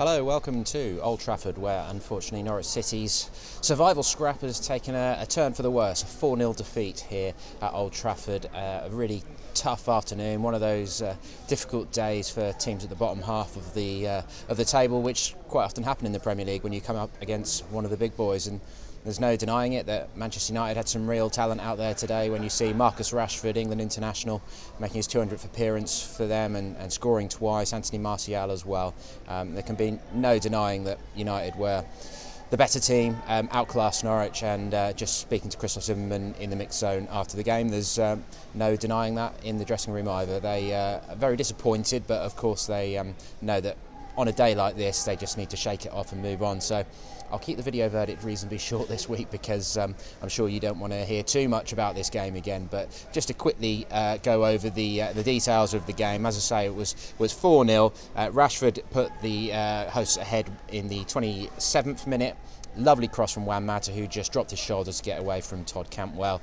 Hello, welcome to Old Trafford, where unfortunately Norwich City's survival scrap has taken a turn for the worse. A 4-0 defeat here at Old Trafford. A really tough afternoon, one of those difficult days for teams at the bottom half of the table, which quite often happen in the Premier League when you come up against one of the big boys. And there's no denying it that Manchester United had some real talent out there today when you see Marcus Rashford, England international, making his 200th appearance for them and scoring twice, Anthony Martial as well. There can be no denying that United were the better team, outclassed Norwich, and just speaking to Christoph Zimmermann in the mixed zone after the game, there's no denying that in the dressing room either. They are very disappointed, but of course they know that on a day like this they just need to shake it off and move on. So I'll keep the video verdict reasonably short this week because I'm sure you don't want to hear too much about this game again. But just to quickly go over the details of the game, as I say, it was 4-0. Rashford put the hosts ahead in the 27th minute. Lovely cross from Juan Mata, who just dropped his shoulders to get away from Todd Cantwell.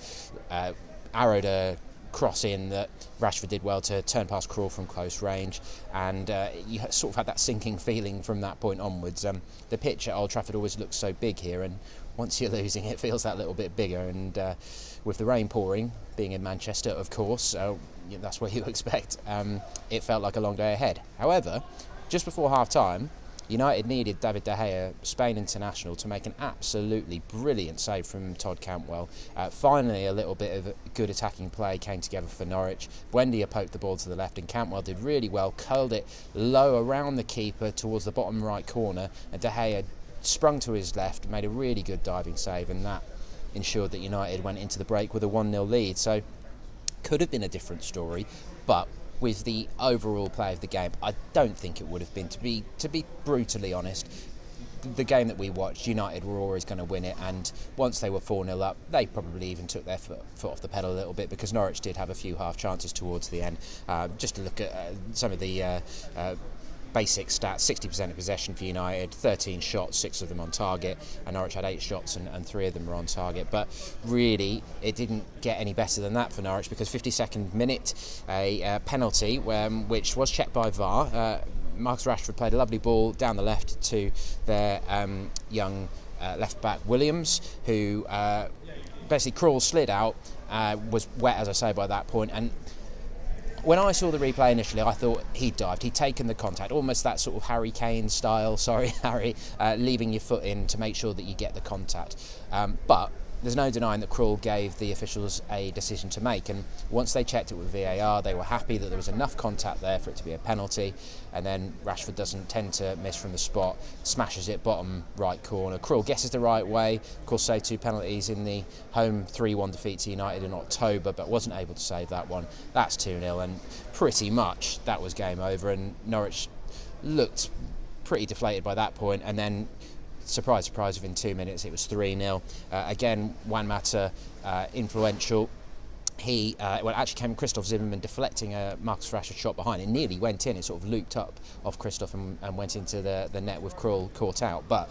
Arrowed a cross in that Rashford did well to turn past Krul from close range, and you sort of had that sinking feeling from that point onwards. The pitch at Old Trafford always looks so big here, and once you're losing it feels that little bit bigger, and with the rain pouring, being in Manchester of course, that's what you expect, it felt like a long day ahead. However, just before half time, United needed David De Gea, Spain international, to make an absolutely brilliant save from Todd Cantwell. Finally, a little bit of good attacking play came together for Norwich. Buendia poked the ball to the left, and Cantwell did really well, curled it low around the keeper towards the bottom right corner, and De Gea sprung to his left, made a really good diving save, and that ensured that United went into the break with a 1-0 lead. So, could have been a different story, but with the overall play of the game, I don't think it would have been. To be brutally honest, the game that we watched, United were always going to win it, and once they were 4-0 up, they probably even took their foot off the pedal a little bit, because Norwich did have a few half chances towards the end. Just to look at some of the basic stats: 60% of possession for United, 13 shots, 6 of them on target, and Norwich had 8 shots and 3 of them were on target. But really, it didn't get any better than that for Norwich, because 52nd minute, a penalty which was checked by VAR. Marcus Rashford played a lovely ball down the left to their young left back Williams, who basically Krul slid out, was wet, as I say, by that point, and when I saw the replay initially, I thought he'd dived, he'd taken the contact, almost that sort of Harry Kane style, sorry Harry, leaving your foot in to make sure that you get the contact. But there's no denying that Krul gave the officials a decision to make, and once they checked it with VAR, they were happy that there was enough contact there for it to be a penalty. And then Rashford doesn't tend to miss from the spot, smashes it bottom right corner. Krul guesses the right way, of course saved 2 penalties in the home 3-1 defeat to United in October, but wasn't able to save that one. That's 2-0, and pretty much that was game over, and Norwich looked pretty deflated by that point, and then surprise, surprise, within 2 minutes it was 3-0. Again, Juan Mata, influential. He actually came Christoph Zimmermann deflecting a Marcus Rashford shot behind. It nearly went in. It sort of looped up off Christoph and went into the net with Krul caught out. But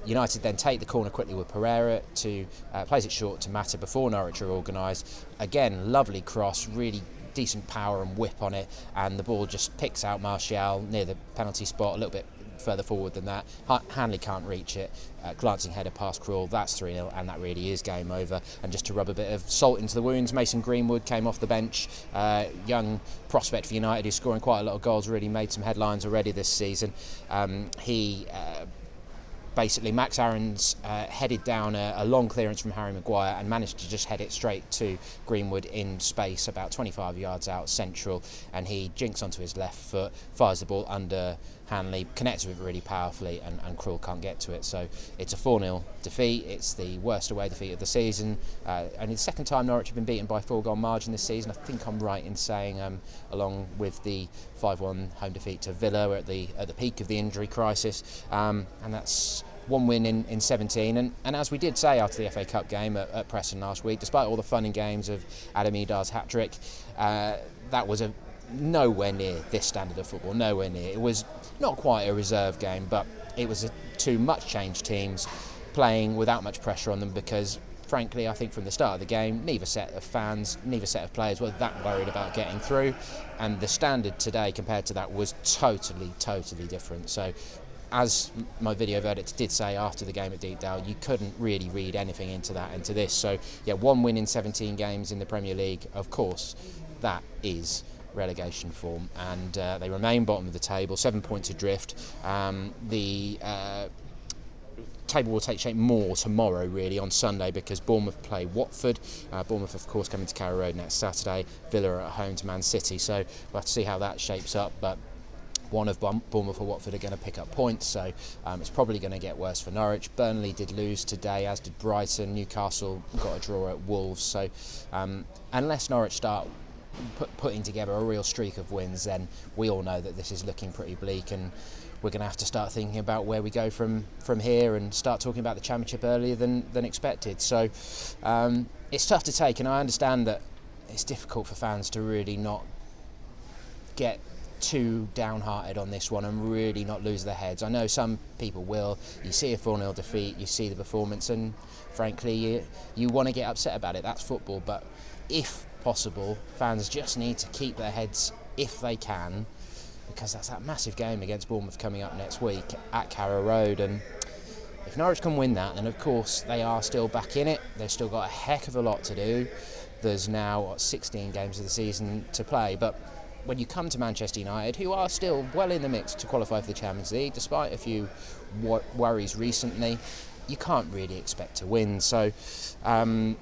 United then take the corner quickly with Pereira to plays it short to Mata before Norwich are organised. Again, lovely cross, really decent power and whip on it, and the ball just picks out Martial near the penalty spot, a little bit further forward than that. Hanley can't reach it, glancing header past Krul, that's 3-0, and that really is game over. And just to rub a bit of salt into the wounds, Mason Greenwood came off the bench, young prospect for United who's scoring quite a lot of goals, really made some headlines already this season. Basically, Max Aarons headed down a long clearance from Harry Maguire and managed to just head it straight to Greenwood in space, about 25 yards out central, and he jinks onto his left foot, fires the ball under Hanley, connects with it really powerfully, and Krul can't get to it. So it's a 4-0 defeat. It's the worst away defeat of the season, and it's the second time Norwich have been beaten by a 4-goal margin this season. I think I'm right in saying, along with the 5-1 home defeat to Villa at the peak of the injury crisis, and that's one win in 17, and as we did say after the FA Cup game at Preston last week, despite all the fun and games of Adam Idar's hat-trick, that was nowhere near this standard of football, nowhere near. It was not quite a reserve game, but it was two much changed teams playing without much pressure on them, because frankly, I think from the start of the game, neither set of fans, neither set of players were that worried about getting through, and the standard today compared to that was totally different. So as my video verdict did say after the game at Deepdale, you couldn't really read anything into this. So yeah, 1 win in 17 games in the Premier League, of course, that is relegation form, and they remain bottom of the table, 7 points adrift. The table will take shape more tomorrow, really, on Sunday, because Bournemouth play Watford. Bournemouth, of course, coming to Carrow Road next Saturday. Villa are at home to Man City, so we'll have to see how that shapes up. But one of Bournemouth or Watford are going to pick up points, so it's probably going to get worse for Norwich. Burnley did lose today, as did Brighton. Newcastle got a draw at Wolves, so unless Norwich start putting together a real streak of wins, then we all know that this is looking pretty bleak, and we're going to have to start thinking about where we go from here and start talking about the Championship earlier than expected. So it's tough to take, and I understand that it's difficult for fans to really not get too downhearted on this one and really not lose their heads. I know some people will. You see a 4-0 defeat, you see the performance, and frankly you want to get upset about it. That's football. But if possible, fans just need to keep their heads if they can, because that's that massive game against Bournemouth coming up next week at Carrow Road, and if Norwich can win that, then of course they are still back in it. They've still got a heck of a lot to do. There's now 16 games of the season to play, but when you come to Manchester United, who are still well in the mix to qualify for the Champions League, despite a few worries recently, you can't really expect to win. So, and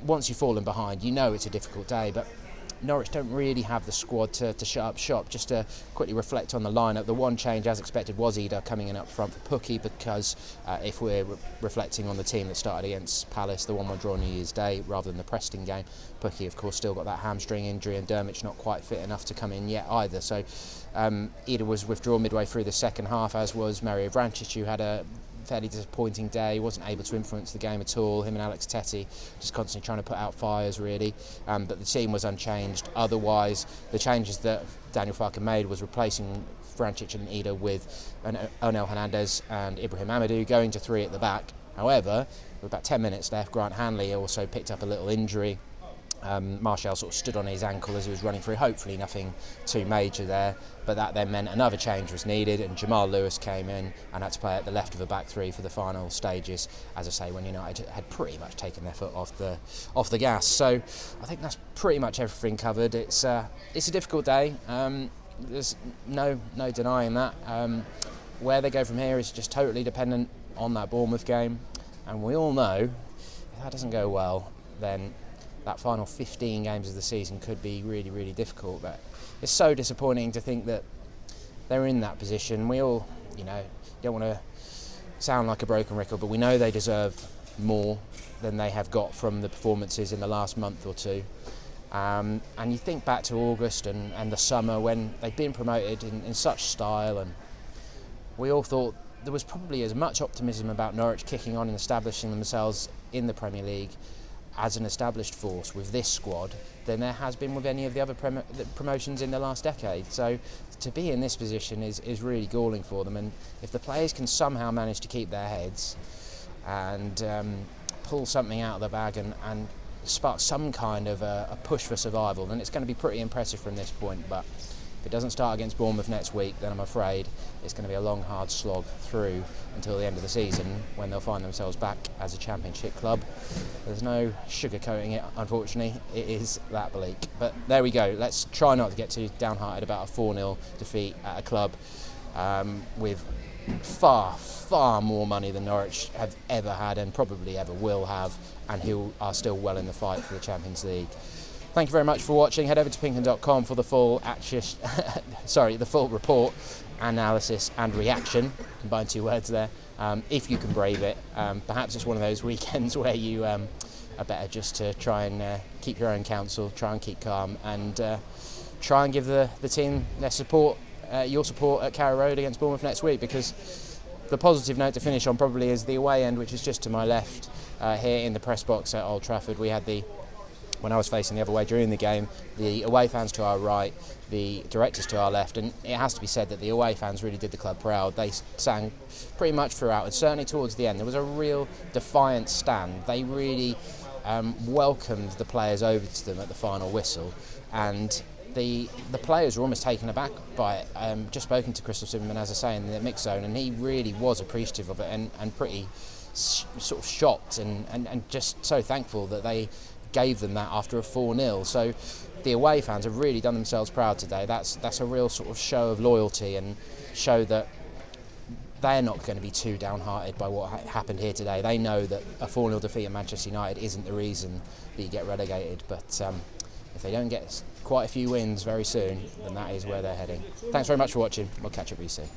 once you've fallen behind, you know it's a difficult day, but Norwich don't really have the squad to shut up shop. Just to quickly reflect on the lineup, the one change, as expected, was Ida coming in up front for Pukki, because if we're reflecting on the team that started against Palace, the 1-1 draw New Year's Day, rather than the Preston game, Pukki, of course, still got that hamstring injury, and Dermot's not quite fit enough to come in yet either. So Ida was withdrawn midway through the second half, as was Mario Vrancic, who had a fairly disappointing day, wasn't able to influence the game at all. Him and Alex Tettey just constantly trying to put out fires, really. But the team was unchanged. Otherwise, the changes that Daniel Farke made was replacing Vrancic and Ida with Onel Hernandez and Ibrahim Amadou, going to 3 at the back. However, with about 10 minutes left, Grant Hanley also picked up a little injury. Martial sort of stood on his ankle as he was running through. Hopefully nothing too major there, but that then meant another change was needed, and Jamal Lewis came in and had to play at the left of a back three for the final stages, as I say, when United had pretty much taken their foot off the gas. So I think that's pretty much everything covered. It's a difficult day. There's no denying that. Where they go from here is just totally dependent on that Bournemouth game, and we all know if that doesn't go well, then that final 15 games of the season could be really, really difficult. But it's so disappointing to think that they're in that position. We all, don't want to sound like a broken record, but we know they deserve more than they have got from the performances in the last month or two. And you think back to August and the summer, when they'd been promoted in such style, and we all thought there was probably as much optimism about Norwich kicking on and establishing themselves in the Premier League as an established force with this squad than there has been with any of the other promotions in the last decade. So to be in this position is really galling for them, and if the players can somehow manage to keep their heads and pull something out of the bag and spark some kind of a push for survival, then it's going to be pretty impressive from this point. But if it doesn't start against Bournemouth next week, then I'm afraid it's going to be a long, hard slog through until the end of the season, when they'll find themselves back as a Championship club. There's no sugarcoating it, unfortunately. It is that bleak. But there we go. Let's try not to get too downhearted about a 4-0 defeat at a club with far, far more money than Norwich have ever had and probably ever will have, and who are still well in the fight for the Champions League. Thank you very much for watching. Head over to pinkun.com for the full the full report, analysis and reaction. Combine 2 words there. If you can brave it. Perhaps it's one of those weekends where you are better just to try and keep your own counsel, try and keep calm, and try and give the team their support, your support at Carrow Road against Bournemouth next week, because the positive note to finish on probably is the away end, which is just to my left here in the press box at Old Trafford. We had when I was facing the other way during the game, the away fans to our right, the directors to our left, and it has to be said that the away fans really did the club proud. They sang pretty much throughout, and certainly towards the end there was a real defiant stand. They really welcomed the players over to them at the final whistle, and the players were almost taken aback by it. Just spoken to Crystal Zimmerman, as I say, in the mix zone, and he really was appreciative of it and pretty sort of shocked and just so thankful that they gave them that after a 4-0. So the away fans have really done themselves proud today. That's a real sort of show of loyalty and show that they're not going to be too downhearted by what happened here today. They know that a 4-0 defeat at Manchester United isn't the reason that you get relegated, but if they don't get quite a few wins very soon, then that is where they're heading. Thanks very much for watching. We'll catch up with you soon.